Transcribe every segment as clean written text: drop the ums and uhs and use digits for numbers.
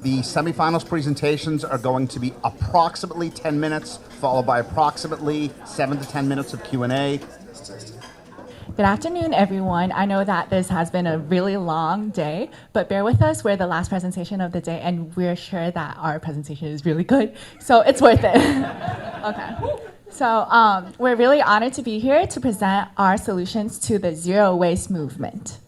The semifinals presentations are going to be approximately 10 minutes, followed by approximately 7 to 10 minutes of Q&A. Good afternoon, everyone. I know that this has been a really long day, but bear with us. We're the last presentation of the day, and we're sure that our presentation is really good, so it's worth it. Okay. So we're really honored to be here to present our solutions to the zero waste movement.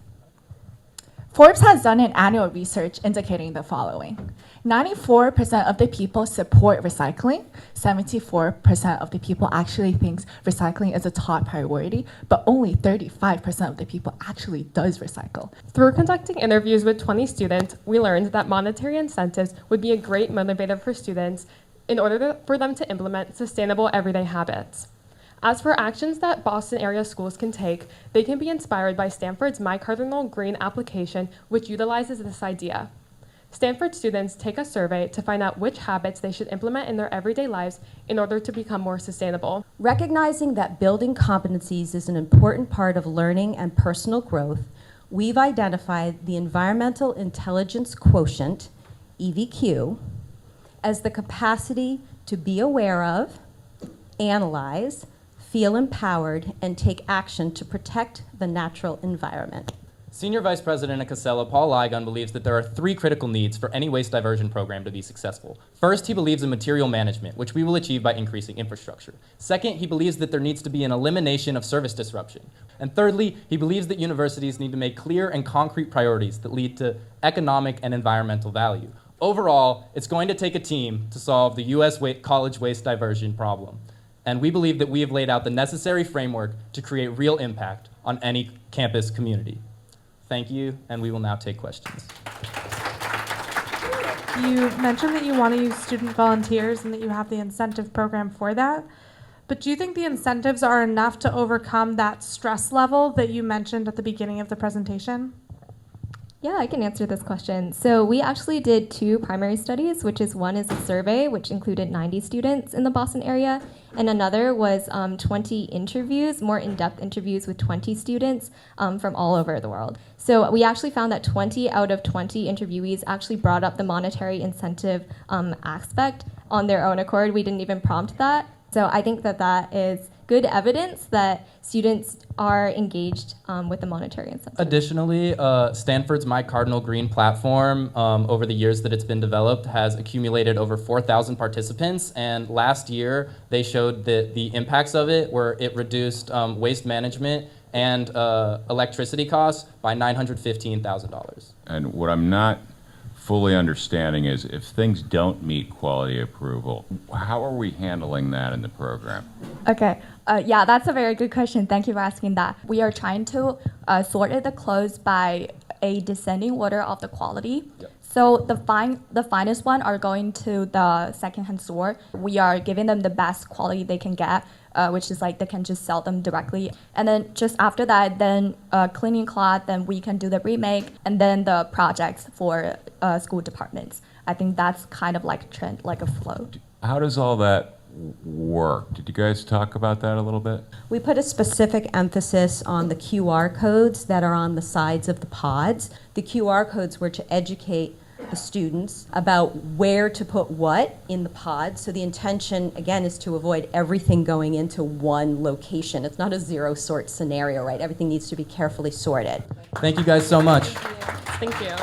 Forbes has done an annual research indicating the following. 94% of the people support recycling. 74% of the people actually thinks recycling is a top priority, but only 35% of the people actually does recycle. Through conducting interviews with 20 students, we learned that monetary incentives would be a great motivator for students in order for them to implement sustainable everyday habits. As for actions that Boston area schools can take, they can be inspired by Stanford's My Cardinal Green application, which utilizes this idea. Stanford students take a survey to find out which habits they should implement in their everyday lives in order to become more sustainable. Recognizing that building competencies is an important part of learning and personal growth, we've identified the Environmental Intelligence Quotient, EVQ, as the capacity to be aware of, analyze, feel empowered, and take action to protect the natural environment. Senior Vice President at Casella, Paul Ligon, believes that there are 3 critical needs for any waste diversion program to be successful. First, he believes in material management, which we will achieve by increasing infrastructure. Second, he believes that there needs to be an elimination of service disruption. And thirdly, he believes that universities need to make clear and concrete priorities that lead to economic and environmental value. Overall, it's going to take a team to solve the U.S. college waste diversion problem. And we believe that we have laid out the necessary framework to create real impact on any campus community. Thank you, and we will now take questions. You mentioned that you want to use student volunteers and that you have the incentive program for that. But do you think the incentives are enough to overcome that stress level that you mentioned at the beginning of the presentation? Yeah, I can answer this question. So we actually did 2 primary studies, one is a survey, which included 90 students in the Boston area, and another was 20 interviews, more in-depth interviews with 20 students from all over the world. So we actually found that 20 out of 20 interviewees actually brought up the monetary incentive aspect on their own accord. We didn't even prompt that. So I think that that is good evidence that students are engaged with the monetary incentive. Additionally, Stanford's My Cardinal Green platform, over the years that it's been developed, has accumulated over 4,000 participants, and last year they showed that the impacts of it were it reduced waste management and electricity costs by $915,000. And what I'm not fully understanding is if things don't meet quality approval, how are we handling that in the program? Okay, yeah, that's a very good question. Thank you for asking that. We are trying to sort the clothes by a descending order of the quality. Yep. So the finest one are going to the secondhand store. We are giving them the best quality they can get, which is like they can just sell them directly. And then just after that, then cleaning cloth, then we can do the remake, and then the projects for school departments. I think that's kind of like a trend, like a flow. How does all that work? Did you guys talk about that a little bit? We put a specific emphasis on the QR codes that are on the sides of the pods. The QR codes were to educate the students about where to put what in the pod. So the intention, again, is to avoid everything going into one location. It's not a zero-sort scenario, right? Everything needs to be carefully sorted. Thank you guys so much. Thank you.